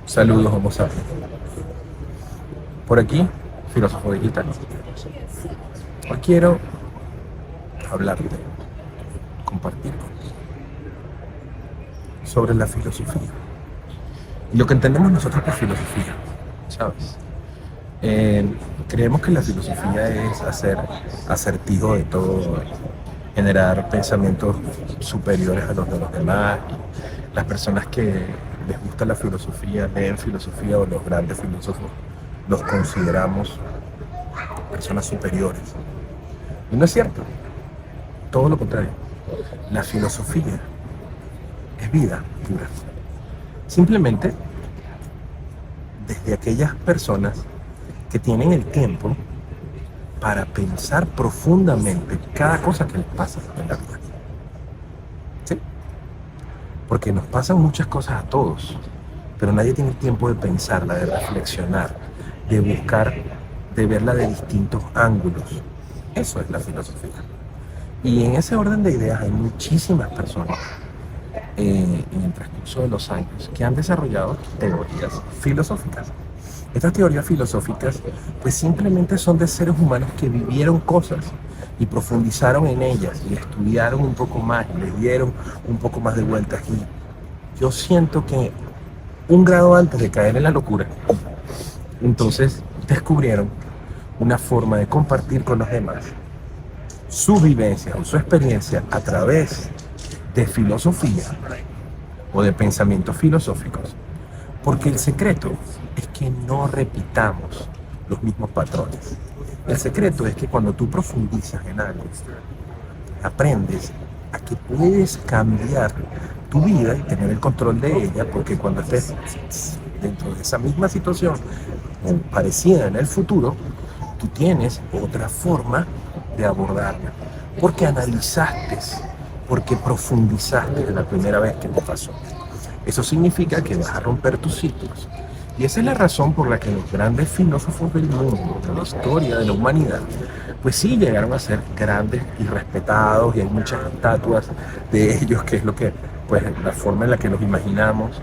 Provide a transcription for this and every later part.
Saludos, Homo sapiens. Por aquí, filósofo digital. Hoy quiero hablarte, compartir contigo sobre la filosofía y lo que entendemos nosotros por filosofía, ¿sabes? Creemos que la filosofía es hacer acertijo de todo, generar pensamientos superiores a los de los demás. Las personas que les gusta la filosofía, leen filosofía, o los grandes filósofos, los consideramos personas superiores. Y no es cierto, todo lo contrario. La filosofía es vida pura. Simplemente desde aquellas personas que tienen el tiempo para pensar profundamente cada cosa que les pasa en la vida. ¿Sí? Porque nos pasan muchas cosas a todos, pero nadie tiene el tiempo de pensarla, de reflexionar, de buscar, de verla de distintos ángulos. Eso es la filosofía. Y en ese orden de ideas hay muchísimas personas en el transcurso de los años que han desarrollado teorías filosóficas. Estas teorías filosóficas pues simplemente son de seres humanos que vivieron cosas y profundizaron en ellas y estudiaron un poco más y le dieron un poco más de vueltas. Y yo siento que un grado antes de caer en la locura, entonces descubrieron una forma de compartir con los demás su vivencia o su experiencia a través de filosofía o de pensamientos filosóficos. Porque el secreto es que no repitamos los mismos patrones. El secreto es que cuando tú profundizas en algo, aprendes a que puedes cambiar tu vida y tener el control de ella, porque cuando estés dentro de esa misma situación parecida en el futuro, tú tienes otra forma de abordarla, porque analizaste, porque profundizaste de la primera vez que te pasó. Eso significa que vas a romper tus ciclos. Y esa es la razón por la que los grandes filósofos del mundo, de la historia de la humanidad, pues sí llegaron a ser grandes y respetados, y hay muchas estatuas de ellos, que es lo que, pues, la forma en la que los imaginamos,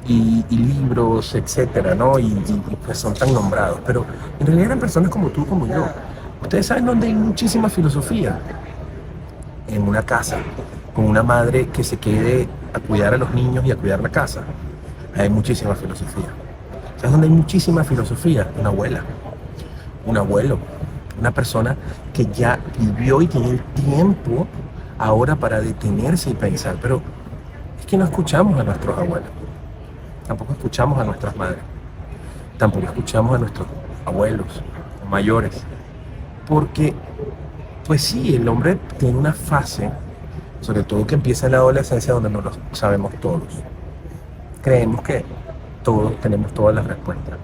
y libros, etcétera, ¿no? Y pues son tan nombrados. Pero en realidad eran personas como tú, como yo. Ustedes saben dónde hay muchísima filosofía. En una casa, con una madre que se quede a cuidar a los niños y a cuidar la casa. Hay muchísima filosofía. ¿Sabes dónde hay muchísima filosofía? Una abuela, un abuelo, una persona que ya vivió y tiene el tiempo ahora para detenerse y pensar. Pero es que no escuchamos a nuestros abuelos, tampoco escuchamos a nuestras madres, tampoco escuchamos a nuestros abuelos o mayores, porque pues sí, el hombre tiene una fase, sobre todo que empieza en la adolescencia, donde no lo sabemos todos. Creemos que todos tenemos todas las respuestas.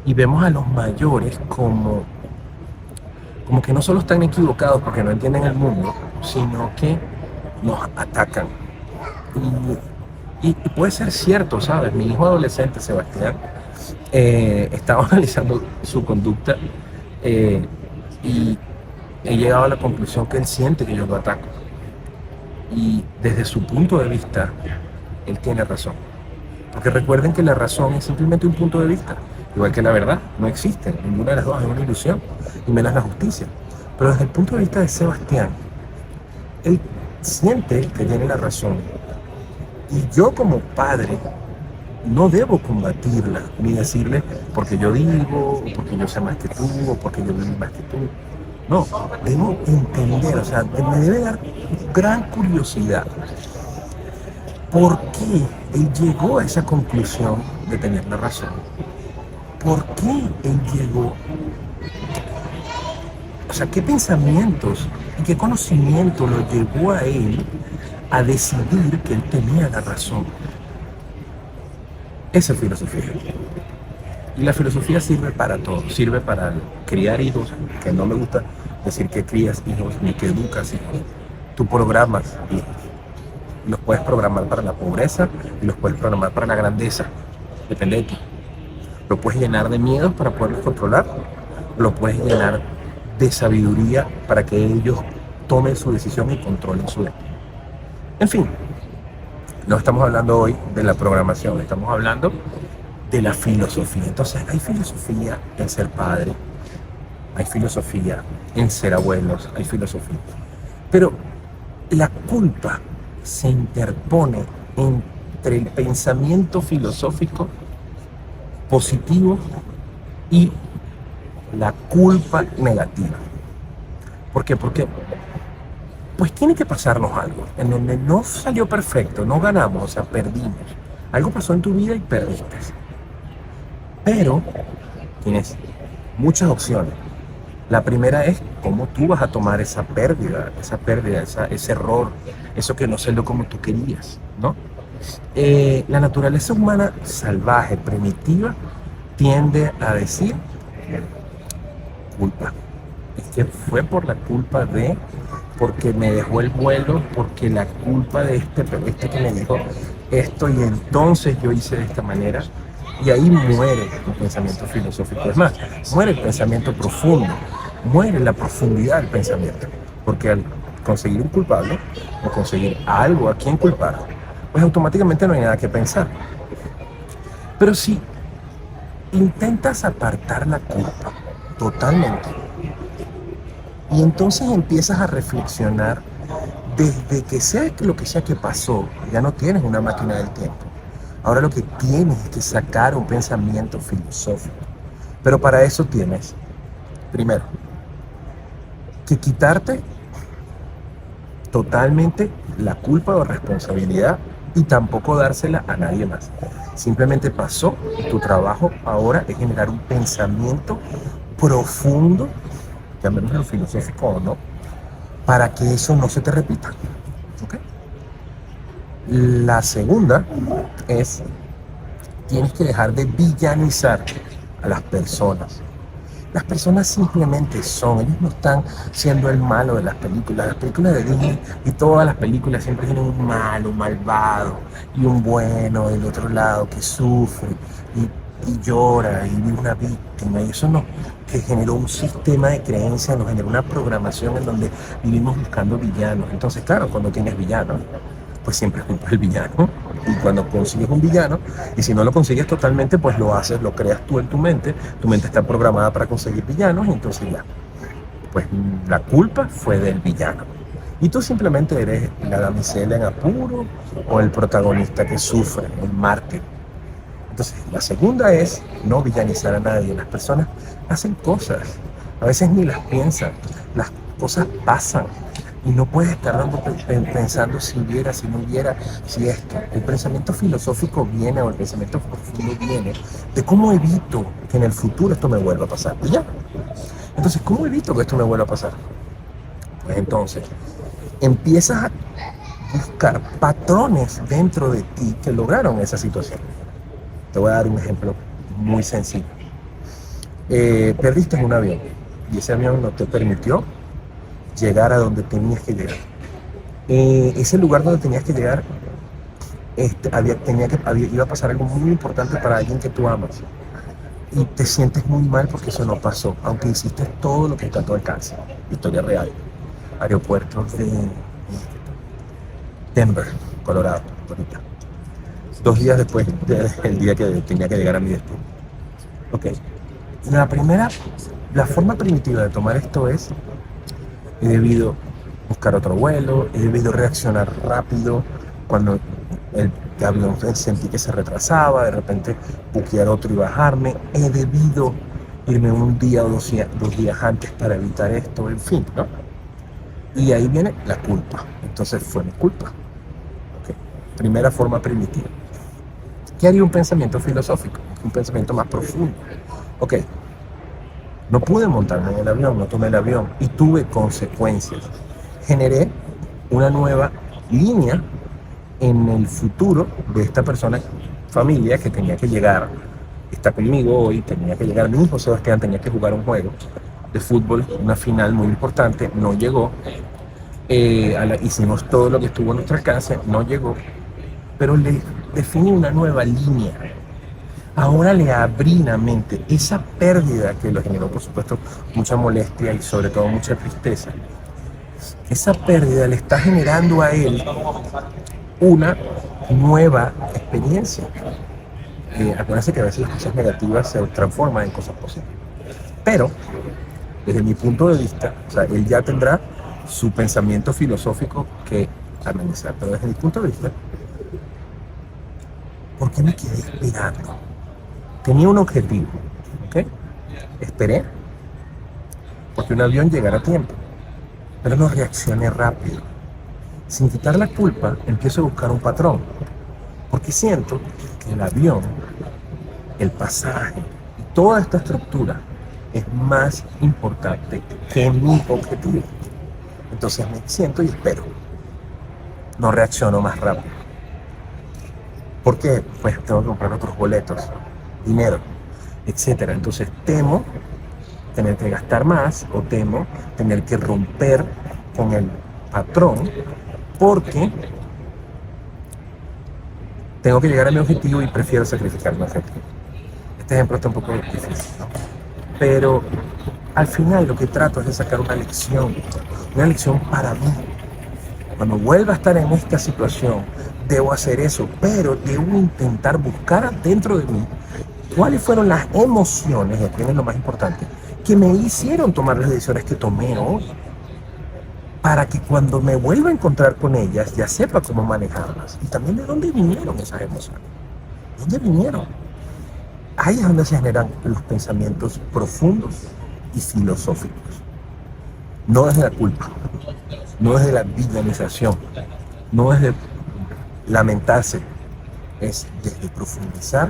Y vemos a los mayores como que no solo están equivocados porque no entienden el mundo, sino que nos atacan. Y puede ser cierto, ¿sabes? Mi hijo adolescente, Sebastián, estaba analizando su conducta y he llegado a la conclusión que él siente que yo lo ataco. Y desde su punto de vista, él tiene razón. Porque recuerden que la razón es simplemente un punto de vista. Igual que la verdad, no existe. Ninguna de las dos es una ilusión, y menos la justicia. Pero desde el punto de vista de Sebastián, él siente que tiene la razón. Y yo como padre no debo combatirla, ni decirle porque yo digo, o porque yo sé más que tú, o porque yo viví más que tú. No, debo entender, o sea, me debe dar gran curiosidad por qué él llegó a esa conclusión de tener la razón. ¿Por qué él llegó? O sea, ¿qué pensamientos y qué conocimiento lo llevó a él a decidir que él tenía la razón? Esa es filosofía. Y la filosofía sirve para todo. Sirve para criar hijos, que no me gusta decir que crías hijos ni que educas hijos. Tú programas hijos. Los puedes programar para la pobreza y los puedes programar para la grandeza. Depende de ti. Lo puedes llenar de miedos para poderlos controlar. Lo puedes llenar de sabiduría para que ellos tomen su decisión y controlen su destino. En fin, no estamos hablando hoy de la programación, estamos hablando de la filosofía. Entonces hay filosofía en ser padre, hay filosofía en ser abuelos, hay filosofía. Pero la culpa se interpone entre el pensamiento filosófico positivo y la culpa negativa. ¿Por qué? Porque pues tiene que pasarnos algo en donde no salió perfecto, no ganamos, o sea, perdimos. Algo pasó en tu vida y perdiste. Pero tienes muchas opciones. La primera es cómo tú vas a tomar esa pérdida, ese error, eso que no salió como tú querías, ¿no? La naturaleza humana salvaje, primitiva, tiende a decir culpa. Es que fue por la culpa de, porque me dejó el vuelo, porque la culpa de este que me dijo esto y entonces yo hice de esta manera. Y ahí muere el pensamiento filosófico. Es más, muere el pensamiento profundo, muere la profundidad del pensamiento. Porque al conseguir un culpable o conseguir algo a quien culpar, pues automáticamente no hay nada que pensar. Pero si intentas apartar la culpa totalmente y entonces empiezas a reflexionar desde que sea lo que sea que pasó, ya no tienes una máquina del tiempo. Ahora lo que tienes es que sacar un pensamiento filosófico. Pero para eso tienes, primero, que quitarte totalmente la culpa o responsabilidad y tampoco dársela a nadie más. Simplemente pasó y tu trabajo ahora es generar un pensamiento profundo, llamémoslo filosófico o no, para que eso no se te repita. ¿Okay? La segunda es, tienes que dejar de villanizar a las personas. Las personas simplemente son, ellos no están siendo el malo de las películas. Las películas de Disney y todas las películas siempre tienen un malo, un malvado y un bueno del otro lado que sufre y llora y vive una víctima. Y eso nos generó un sistema de creencias, nos generó una programación en donde vivimos buscando villanos. Entonces, claro, cuando tienes villanos, pues siempre es culpa del villano. Y cuando consigues un villano, y si no lo consigues totalmente, pues lo haces, lo creas tú en tu mente está programada para conseguir villanos, y entonces ya, pues la culpa fue del villano. Y tú simplemente eres la damisela en apuro o el protagonista que sufre, el mártir. Entonces, la segunda es no villanizar a nadie. Las personas hacen cosas, a veces ni las piensan, las cosas pasan. Y no puedes estar pensando si hubiera, si no hubiera, si esto. El pensamiento filosófico viene, o el pensamiento profundo viene, de cómo evito que en el futuro esto me vuelva a pasar. Y ya. Entonces, ¿cómo evito que esto me vuelva a pasar? Pues entonces, empiezas a buscar patrones dentro de ti que lograron esa situación. Te voy a dar un ejemplo muy sencillo. Perdiste un avión y ese avión no te permitió llegar a donde tenías que llegar. Ese lugar donde tenías que llegar iba a pasar algo muy importante para alguien que tú amas. Y te sientes muy mal porque eso no pasó, aunque hiciste todo lo que está a tu alcance. Historia real. Aeropuertos de Denver, Colorado, ahorita. 2 días después del día que tenía que llegar a mi destino. Ok. La forma primitiva de tomar esto es: he debido buscar otro vuelo, he debido reaccionar rápido cuando el avión sentí que se retrasaba, de repente buquear otro y bajarme, he debido irme un día o 2 días antes para evitar esto, en fin, ¿no? Y ahí viene la culpa. Entonces fue mi culpa. Okay. Primera forma primitiva. ¿Qué haría un pensamiento filosófico? Un pensamiento más profundo. Ok, no pude montarme en el avión, no tomé el avión y tuve consecuencias. Generé una nueva línea en el futuro de esta persona, familia, que tenía que llegar, está conmigo hoy, tenía que llegar. Mi hijo Sebastián tenía que jugar un juego de fútbol, una final muy importante, no llegó. Hicimos todo lo que estuvo en nuestra casa, no llegó, pero le definí una nueva línea. Ahora le abrí la mente. Esa pérdida que lo generó, por supuesto, mucha molestia y sobre todo mucha tristeza, esa pérdida le está generando a él una nueva experiencia. Acuérdense que a veces las cosas negativas se transforman en cosas positivas. Pero, desde mi punto de vista, o sea, él ya tendrá su pensamiento filosófico que analizar. Pero desde mi punto de vista, ¿por qué me quedé esperando? Tenía un objetivo, ¿ok? Esperé porque un avión llegara a tiempo, pero no reaccioné rápido. Sin quitar la culpa, empiezo a buscar un patrón, porque siento que el avión, el pasaje y toda esta estructura es más importante que mi objetivo. Entonces me siento y espero. No reacciono más rápido. ¿Por qué? Pues tengo que comprar otros boletos, dinero, etcétera. Entonces temo tener que gastar más o temo tener que romper con el patrón porque tengo que llegar a mi objetivo y prefiero sacrificar mi objetivo. Este ejemplo está un poco difícil, ¿no? Pero al final lo que trato es de sacar una lección para mí. Cuando vuelva a estar en esta situación, debo hacer eso, pero debo intentar buscar dentro de mí cuáles fueron las emociones, y aquí es lo más importante, que me hicieron tomar las decisiones que tomé hoy, para que cuando me vuelva a encontrar con ellas ya sepa cómo manejarlas. Y también de dónde vinieron esas emociones. ¿De dónde vinieron? Ahí es donde se generan los pensamientos profundos y filosóficos. No desde la culpa, no desde la villanización, no desde lamentarse, es desde profundizar,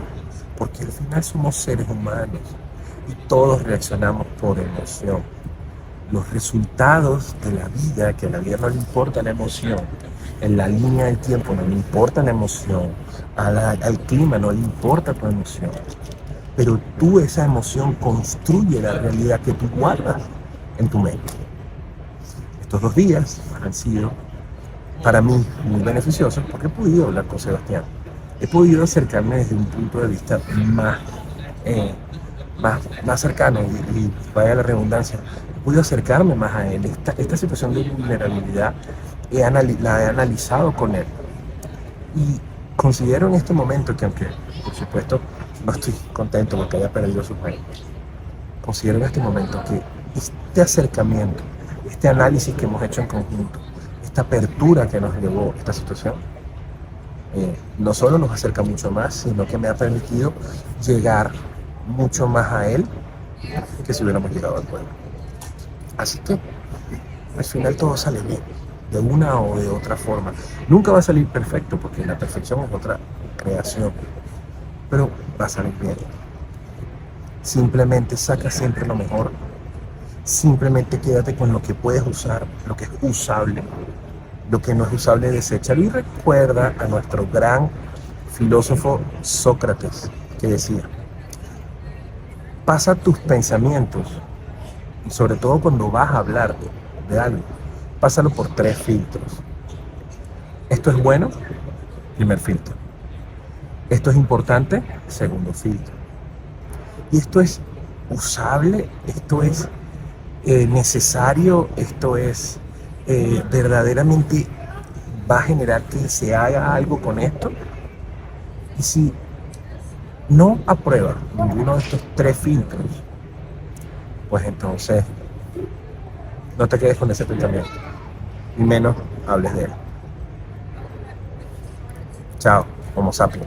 porque al final somos seres humanos y todos reaccionamos por emoción. Los resultados de la vida, que a la vida no le importa la emoción, en la línea del tiempo no le importa la emoción, al clima no le importa tu emoción, pero tú esa emoción construye la realidad que tú guardas en tu mente. Estos 2 días han sido para mí muy beneficiosos porque he podido hablar con Sebastián, he podido acercarme desde un punto de vista eh, más cercano y vaya la redundancia, pude acercarme más a él. Esta situación de vulnerabilidad la he analizado con él y considero en este momento que, aunque por supuesto no estoy contento porque haya perdido su juego, considero en este momento que este acercamiento, este análisis que hemos hecho en conjunto, esta apertura que nos llevó esta situación, no solo nos acerca mucho más, sino que me ha permitido llegar mucho más a él que si hubiéramos llegado al pueblo. Así que al final todo sale bien, de una o de otra forma. Nunca va a salir perfecto porque la perfección es otra creación, pero va a salir bien. Simplemente saca siempre lo mejor, simplemente quédate con lo que puedes usar, lo que es usable, lo que no es usable deséchalo y recuerda a nuestro gran filósofo Sócrates que decía: pasa tus pensamientos, y sobre todo cuando vas a hablar de algo, pásalo por 3 filtros. Esto es bueno, primer filtro. Esto es importante, segundo filtro. Y esto es usable, esto es necesario, esto es verdaderamente va a generar que se haga algo con esto. Y si no aprueba ninguno de estos 3 filtros, pues entonces no te quedes con ese pensamiento, y menos hables de él. Chao, Homo sapiens.